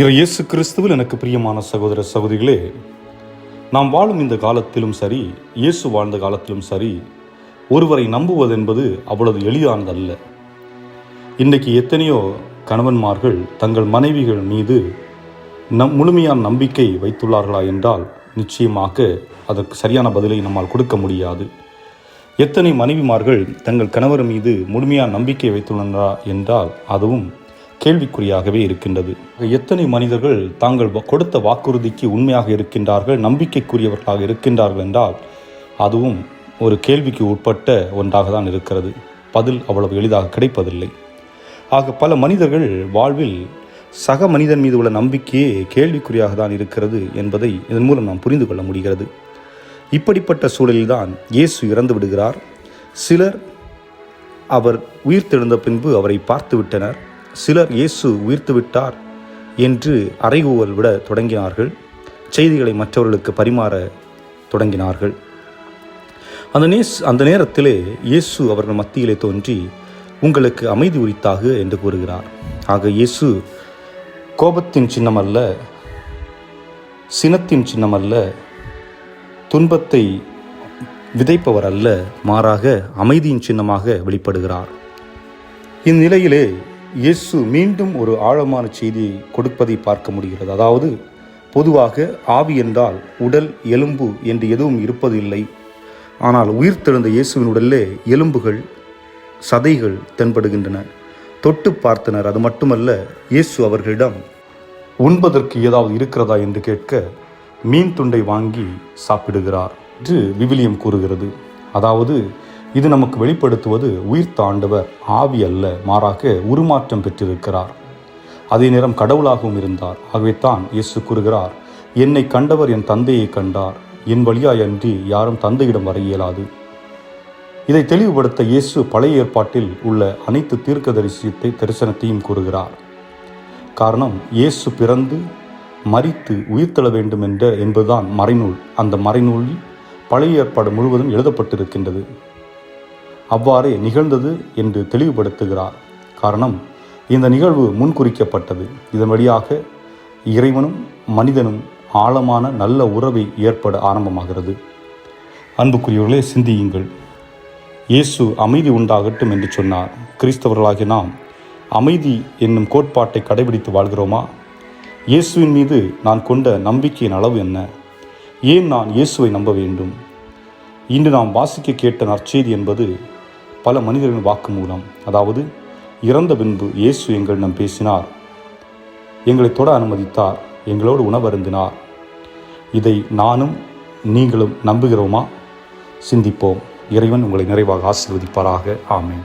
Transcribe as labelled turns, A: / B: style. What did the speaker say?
A: இயேசு கிறிஸ்துவில் எனக்கு பிரியமான சகோதர சகோதரிகளே, நாம் வாழும் இந்த காலத்திலும் சரி, இயேசு வாழ்ந்த காலத்திலும் சரி, ஒருவரை நம்புவது என்பது அவ்வளவு எளிதானதல்ல. இன்றைக்கு எத்தனையோ கணவன்மார்கள் தங்கள் மனைவிகள் மீது முழுமையான நம்பிக்கை வைத்துள்ளார்களா என்றால் நிச்சயமாக அதற்கு சரியான பதிலை நம்மால் கொடுக்க முடியாது. எத்தனை மனைவிமார்கள் தங்கள் கணவர் மீது முழுமையான நம்பிக்கை வைத்துள்ளனரா என்றால் அதுவும் கேள்விக்குறியாகவே இருக்கின்றது. எத்தனை மனிதர்கள் தாங்கள் கொடுத்த வாக்குறுதிக்கு உண்மையாக இருக்கின்றார்கள், நம்பிக்கைக்குரியவர்களாக இருக்கின்றார்கள் என்றால் அதுவும் ஒரு கேள்விக்கு உட்பட்ட ஒன்றாக தான் இருக்கிறது. பதில் அவ்வளவு எளிதாக கிடைப்பதில்லை. ஆக பல மனிதர்கள் வாழ்வில் சக மனிதன் மீது உள்ள நம்பிக்கையே கேள்விக்குறியாக தான் இருக்கிறது என்பதை இதன் மூலம் நாம் புரிந்து கொள்ள முடிகிறது. இப்படிப்பட்ட சூழலில்தான் இயேசு இறந்து விடுகிறார். சிலர் அவர் உயிர்த்தெழுந்த பின்பு அவரை பார்த்து விட்டனர். சிலர் இயேசு உயிர்த்து விட்டார் என்று அறைகூவல் விட தொடங்கினார்கள். செய்திகளை மற்றவர்களுக்கு பரிமாற தொடங்கினார்கள். அந்த நேரத்திலே இயேசு அவர்கள் மத்தியிலே தோன்றி, உங்களுக்கு அமைதி உரித்தாக என்று கூறுகிறார். ஆக இயேசு கோபத்தின் சின்னம் அல்ல, சினத்தின் சின்னம் அல்ல, துன்பத்தை விதைப்பவர் அல்ல, மாறாக அமைதியின் சின்னமாக வெளிப்படுகிறார். இந்நிலையிலே இயேசு மீண்டும் ஒரு ஆழமான செய்தியை கொடுப்பதை பார்க்க முடிகிறது. அதாவது, பொதுவாக ஆவி என்றால் உடல், எலும்பு என்று எதுவும் இருப்பதில்லை. ஆனால் உயிர்த்தெழுந்த இயேசுவின் உடலிலே எலும்புகள், சதைகள் தென்படுகின்றன. தொட்டு பார்த்தனர். அது மட்டுமல்ல, இயேசு அவர்களிடம் உண்பதற்கு ஏதாவது இருக்கிறதா என்று கேட்க மீன் துண்டை வாங்கி சாப்பிடுகிறார் என்று விவிலியம் கூறுகிறது. அதாவது இது நமக்கு வெளிப்படுத்துவது உயிர்த்த ஆண்டவர் ஆவி அல்ல, மாறாக உருமாற்றம் பெற்றிருக்கிறார். அதே நேரம் கடவுளாகவும் இருந்தார். ஆகவே தான் இயேசு கூறுகிறார், என்னை கண்டவர் என் தந்தையை கண்டார், என் வழியாய் அன்றி யாரும் தந்தையிடம் வர இயலாது. இதை தெளிவுபடுத்த இயேசு பழைய ஏற்பாட்டில் உள்ள அனைத்து தரிசனத்தையும் கூறுகிறார். காரணம், இயேசு பிறந்து மரித்து உயிர்த்தெழ வேண்டும் என்பதுதான் மறைநூல். அந்த மறைநூலில் பழைய ஏற்பாடு முழுவதும் எழுதப்பட்டிருக்கின்றது. அவ்வாறே நிகழ்ந்தது என்று தெளிவுபடுத்துகிறார். காரணம், இந்த நிகழ்வு முன்குறிக்கப்பட்டது. இதன் வழியாக இறைவனும் மனிதனும் ஆழமான நல்ல உறவை ஏற்பட ஆரம்பமாகிறது. அன்புக்குரியவர்களே, சிந்தியுங்கள். இயேசு அமைதி உண்டாகட்டும் என்று சொன்னார். கிறிஸ்தவர்களாகிய நாம் அமைதி என்னும் கோட்பாட்டை கடைபிடித்து வாழ்கிறோமா? இயேசுவின் மீது நான் கொண்ட நம்பிக்கையின் அளவு என்ன? ஏன் நான் இயேசுவை நம்ப வேண்டும்? இன்று நாம் வாசிக்க கேட்ட நற்செய்தி என்பது பல மனிதர்களின் வாக்குமூலம். அதாவது, இறந்த பின்பு இயேசு எங்களிடம் பேசினார், எங்களை தொட அனுமதித்தார், எங்களோடு உணவருந்தினார். இதை நானும் நீங்களும் நம்புகிறோமா? சிந்திப்போம். இறைவன் உங்களை நிறைவாக ஆசீர்வதிப்பாராக. ஆமென்.